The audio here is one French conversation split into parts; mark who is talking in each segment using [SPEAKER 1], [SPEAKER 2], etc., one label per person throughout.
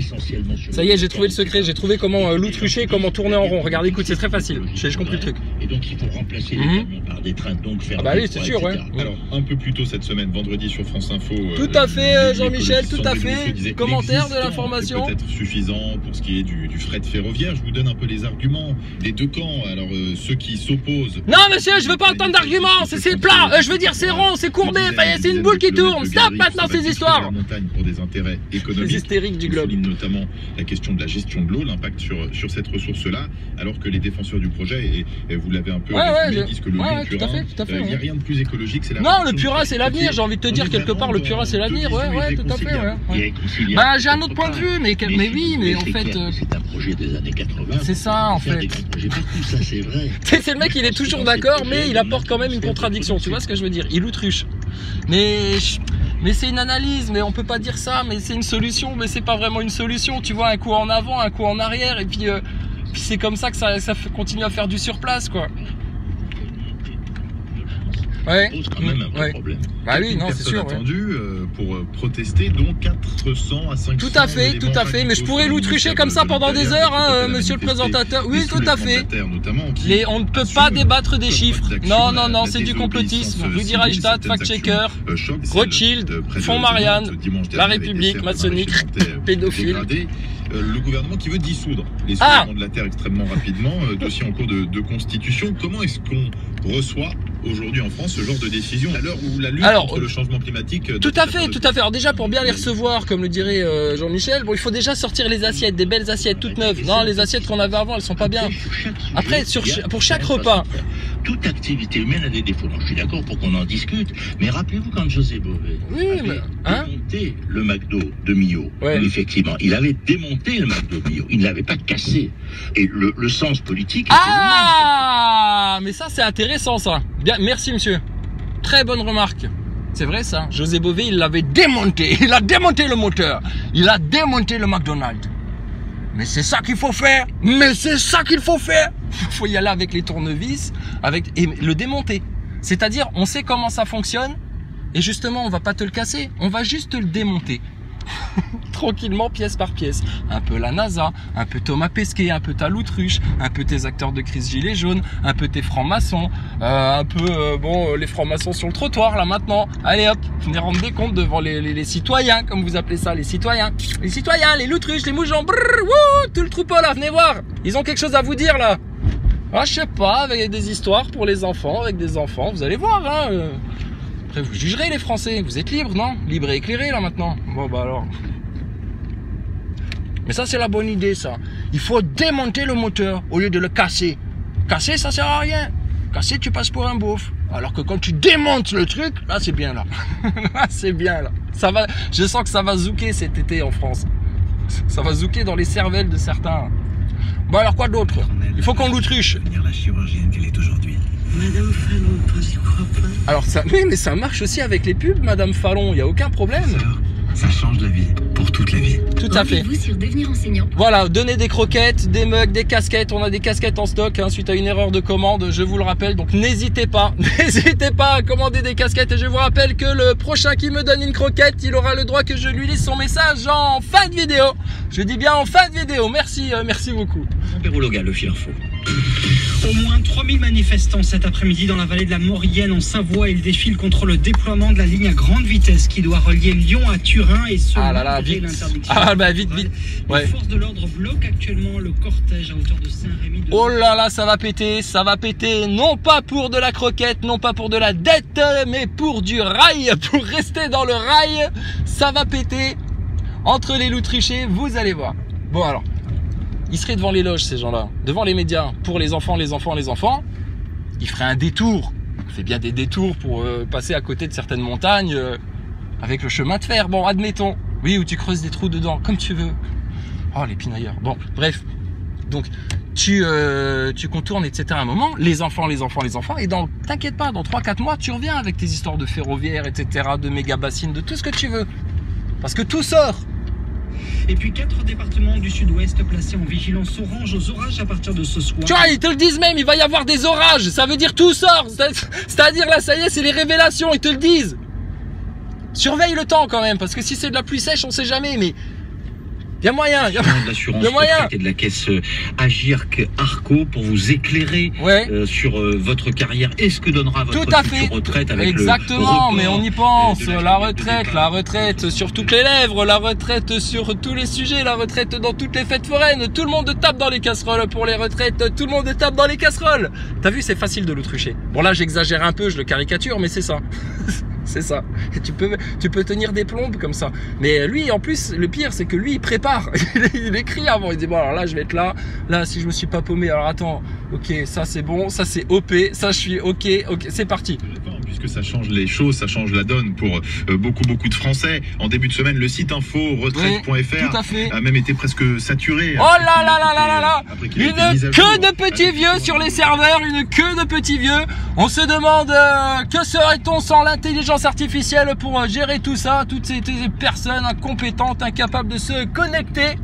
[SPEAKER 1] essentiellement sur...
[SPEAKER 2] Ça y est, j'ai trouvé le secret, j'ai trouvé comment l'autrucher, comment tourner en rond. Regarde, écoute, c'est très facile. J'ai compris le truc.
[SPEAKER 1] Et donc il faut remplacer les camions par des trains, donc faire...
[SPEAKER 2] Ah bah oui, c'est sûr, ouais.
[SPEAKER 3] Alors, un peu plus tôt cette semaine, vendredi sur France Info...
[SPEAKER 2] Tout à fait, Jean-Michel, tout à fait. Commentaire de l'information.
[SPEAKER 3] Peut-être suffisant pour ce qui est du fret ferroviaire. Je vous donne un peu les arguments des deux camps. Alors, ceux qui s'opposent...
[SPEAKER 2] Non, monsieur, je veux pas entendre d'arguments. C'est plat, je veux dire, c'est rond, c'est courbé. C'est une boule qui tourne. Stop maintenant ces histoires.
[SPEAKER 3] Pour des intérêts économiques.
[SPEAKER 2] Les hystériques du globe.
[SPEAKER 3] Notamment la question de la gestion de l'eau, l'impact sur cette ressource-là, alors que les défenseurs du projet, et vous l'avez un peu disent que le Purin, il n'y a rien de plus écologique, c'est la...
[SPEAKER 2] Non, le Purin c'est l'avenir, j'ai envie de te dire quelque part, le Purin c'est l'avenir, ouais, tout à fait, ouais. Bah j'ai un autre point de vue, mais oui, mais en fait...
[SPEAKER 1] C'est un projet des années 80.
[SPEAKER 2] C'est ça, en fait.
[SPEAKER 1] Ça, c'est vrai.
[SPEAKER 2] C'est le mec, il est toujours d'accord, mais il apporte quand même une contradiction, tu vois ce que je veux dire? Il autruche. Mais c'est une analyse, mais on peut pas dire ça, mais c'est une solution, mais c'est pas vraiment une solution, tu vois, un coup en avant, un coup en arrière, et puis c'est comme ça que ça continue à faire du surplace, quoi. Ouais.
[SPEAKER 1] Ça pose quand même un problème.
[SPEAKER 2] Bah oui, non, c'est sûr.
[SPEAKER 3] Attendu pour protester, donc 400 à 500.
[SPEAKER 2] Tout à fait, mais je pourrais l'autrucher comme ça pendant des heures, hein, monsieur le présentateur. Oui, tout à fait. On ne peut pas débattre des chiffres. Non, c'est du complotisme. Rudy Reichstadt, fact-checker, Rothschild, Fonds Marianne, La République, maçonnique, pédophile.
[SPEAKER 3] Le gouvernement qui veut dissoudre les soulèvements de la Terre extrêmement rapidement, dossier en cours de constitution. Comment est-ce qu'on reçoit aujourd'hui en France ce genre de décision à l'heure où la lutte contre le changement climatique...
[SPEAKER 2] Tout à fait. Alors déjà, pour bien les recevoir, comme le dirait Jean-Michel, bon, il faut déjà sortir les assiettes, des belles assiettes toutes neuves. Non, les assiettes qu'on avait avant, elles sont pas bien. Après, pour chaque repas...
[SPEAKER 1] Toute activité humaine a des défauts. Donc, je suis d'accord pour qu'on en discute, mais rappelez-vous quand José Bové avait démonté le McDo de Millau, effectivement, il avait démonté le McDo de Millau, il ne l'avait pas cassé. Et le sens politique...
[SPEAKER 2] mais ça c'est intéressant ça. Bien, merci monsieur. Très bonne remarque. C'est vrai ça. José Bové, il l'avait démonté. Il a démonté le moteur. Il a démonté le McDonald's. Mais c'est ça qu'il faut faire. Il faut y aller avec les tournevis, et le démonter. C'est-à-dire, on sait comment ça fonctionne, et justement, on va pas te le casser, on va juste te le démonter. Tranquillement, pièce par pièce. Un peu la NASA, un peu Thomas Pesquet, un peu ta Loutruche, un peu tes acteurs de crise gilets jaunes, un peu tes francs-maçons, un peu les francs-maçons sur le trottoir là maintenant. Allez hop, venez rendre des comptes devant les citoyens, comme vous appelez ça, les citoyens, les Loutruches, les moujons, tout le troupeau là, venez voir. Ils ont quelque chose à vous dire là. Ah, je sais pas, avec des histoires pour les enfants, avec des enfants, vous allez voir, hein. Après, vous jugerez les Français, vous êtes libres, non? Libres et éclairés, là, maintenant. Bon, bah alors. Mais ça, c'est la bonne idée, ça. Il faut démonter le moteur au lieu de le casser. Casser, ça sert à rien. Casser, tu passes pour un beauf. Alors que quand tu démontes le truc, là, c'est bien, là. Là, c'est bien, là. Ça va, je sens que ça va zouker cet été en France. Ça va zouker dans les cervelles de certains. Bon, alors, quoi d'autre? Il faut qu'on l'autruche.
[SPEAKER 4] La chirurgienne qu'elle est aujourd'hui. Madame Fallon, toi, tu crois pas?
[SPEAKER 2] Alors ça, oui, mais ça marche aussi avec les pubs, Madame Fallon, il n'y a aucun problème.
[SPEAKER 4] Ça change la vie, pour toute la vie.
[SPEAKER 2] Tout à fait.
[SPEAKER 5] Rendez-vous sur devenir enseignant.
[SPEAKER 2] Voilà, donnez des croquettes, des mugs, des casquettes. On a des casquettes en stock suite à une erreur de commande, je vous le rappelle. Donc n'hésitez pas, à commander des casquettes. Et je vous rappelle que le prochain qui me donne une croquette, il aura le droit que je lui lise son message en fin de vidéo. Je dis bien en fin de vidéo. Merci beaucoup.
[SPEAKER 1] Perologa, le fil info.
[SPEAKER 6] Au moins 3000 manifestants cet après-midi dans la vallée de la Maurienne en Savoie. Ils défilent contre le déploiement de la ligne à grande vitesse qui doit relier Lyon à Turin et ce malgré l'interdiction.
[SPEAKER 2] Ah bah vite.
[SPEAKER 6] Les forces de l'ordre bloquent actuellement le cortège à hauteur de Saint-Rémy.
[SPEAKER 2] Oh là là, ça va péter. Non pas pour de la croquette, non pas pour de la dette, mais pour du rail, pour rester dans le rail. Ça va péter. Entre les loutrichés, vous allez voir. Bon alors. Ils seraient devant les loges, ces gens-là, devant les médias, pour les enfants. Ils feraient un détour. On fait bien des détours pour passer à côté de certaines montagnes avec le chemin de fer. Bon, admettons. Oui, où tu creuses des trous dedans, comme tu veux. Oh, les pinailleurs. Bon, bref. Donc, tu contournes, etc. à un moment. Les enfants. Et t'inquiète pas, dans 3-4 mois, tu reviens avec tes histoires de ferroviaire, etc., de méga bassines, de tout ce que tu veux. Parce que tout sort.
[SPEAKER 6] Et puis 4 départements du sud-ouest placés en vigilance orange aux orages à partir de ce soir.
[SPEAKER 2] Tu vois, ils te le disent même, il va y avoir des orages. Ça veut dire tout sort. C'est-à-dire là, ça y est, c'est les révélations, ils te le disent. Surveille le temps quand même, parce que si c'est de la pluie sèche, on sait jamais. Mais Il y a moyen. Il y a moyen.
[SPEAKER 1] Et de la caisse Agirc Arco pour vous éclairer sur votre carrière et ce que donnera votre future retraite avec
[SPEAKER 2] exactement, mais on y pense. La retraite sur toutes les lèvres, la retraite sur tous les sujets, la retraite dans toutes les fêtes foraines. Tout le monde tape dans les casseroles pour les retraites. Tout le monde tape dans les casseroles. T'as vu, c'est facile de l'autrucher. Bon là, j'exagère un peu, je le caricature, mais c'est ça. C'est ça. Et tu peux tenir des plombes comme ça. Mais lui, en plus, le pire, c'est que lui, il prépare. Il écrit avant. Il dit, bon, alors là, je vais être là. Là, si je me suis pas paumé, alors attends. Ok, ça, c'est bon. Ça, c'est OP. Ça, je suis ok. Ok, c'est parti.
[SPEAKER 3] Puisque ça change les choses, ça change la donne pour beaucoup de Français. En début de semaine, le site info retraite.fr a même été presque saturé.
[SPEAKER 2] Oh là là là là là là. Une queue de petits vieux sur les serveurs, une queue de petits vieux. On se demande que serait-on sans l'intelligence artificielle pour gérer tout ça, toutes ces personnes incompétentes, incapables de se connecter.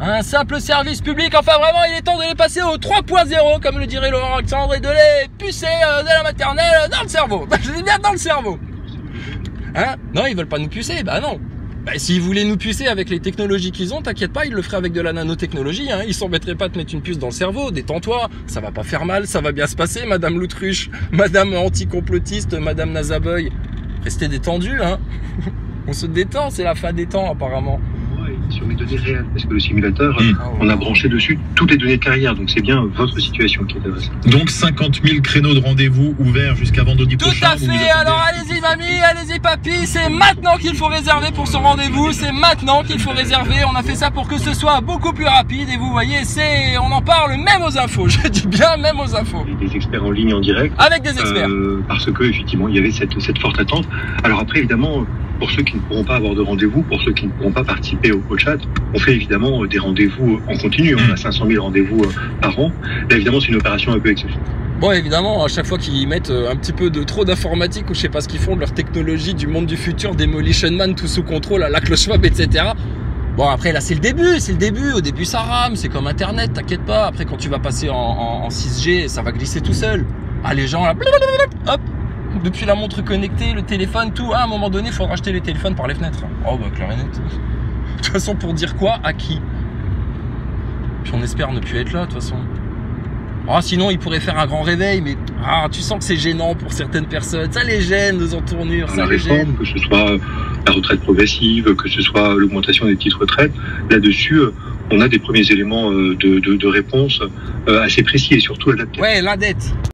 [SPEAKER 2] Un simple service public, enfin vraiment il est temps de les passer au 3.0 comme le dirait Laurent Alexandre et de les pucer dès la maternelle dans le cerveau. Je dis bien dans le cerveau. Hein? Non, ils veulent pas nous pucer, bah non. Bah, s'ils voulaient nous pucer avec les technologies qu'ils ont, t'inquiète pas, ils le feraient avec de la nanotechnologie, hein. Ils s'embêteraient pas de mettre une puce dans le cerveau, détends-toi, ça va pas faire mal, ça va bien se passer, madame l'autruche, madame anti-complotiste, madame Nazaboy. Restez détendus, hein. On se détend, c'est la fin des temps apparemment.
[SPEAKER 5] Sur mes données réelles, parce que le simulateur, on a branché dessus toutes les données de carrière, donc c'est bien votre situation qui est intéressante.
[SPEAKER 3] Donc 50 000 créneaux de rendez-vous ouverts jusqu'à vendredi prochain.
[SPEAKER 2] Tout à fait, alors allez-y mamie, allez-y papy, c'est maintenant qu'il faut réserver pour son rendez-vous, c'est maintenant qu'il faut réserver, on a fait ça pour que ce soit beaucoup plus rapide, et vous voyez, on en parle même aux infos, je dis bien même aux infos.
[SPEAKER 5] Des experts en ligne en direct.
[SPEAKER 2] Avec des experts.
[SPEAKER 5] Parce que effectivement, il y avait cette forte attente. Alors après, évidemment, pour ceux qui ne pourront pas avoir de rendez-vous, pour ceux qui ne pourront pas participer au chat, on fait évidemment des rendez-vous en continu. On a 500 000 rendez-vous par an. Là, évidemment, c'est une opération un peu exceptionnelle.
[SPEAKER 2] Bon, évidemment, à chaque fois qu'ils mettent un petit peu de trop d'informatique ou je sais pas ce qu'ils font, de leur technologie du monde du futur, Demolition Man, tout sous contrôle, à la Klaus Schwab, etc. Bon, après, là, c'est le début. Au début, ça rame, c'est comme Internet, t'inquiète pas. Après, quand tu vas passer en 6G, ça va glisser tout seul. Ah, les gens, là, hop. Depuis la montre connectée, le téléphone, tout. Ah, à un moment donné, il faudra acheter les téléphones par les fenêtres. Oh, bah, clair et net. De toute façon, pour dire quoi, à qui? Puis on espère ne plus être là, de toute façon. Ah, sinon, il pourrait faire un grand réveil, mais tu sens que c'est gênant pour certaines personnes. Ça les gêne, nos entournures, ça les gêne.
[SPEAKER 5] Que ce soit la retraite progressive, que ce soit l'augmentation des petites retraites, là-dessus, on a des premiers éléments de réponse assez précis et surtout adaptés.
[SPEAKER 2] Ouais, la dette.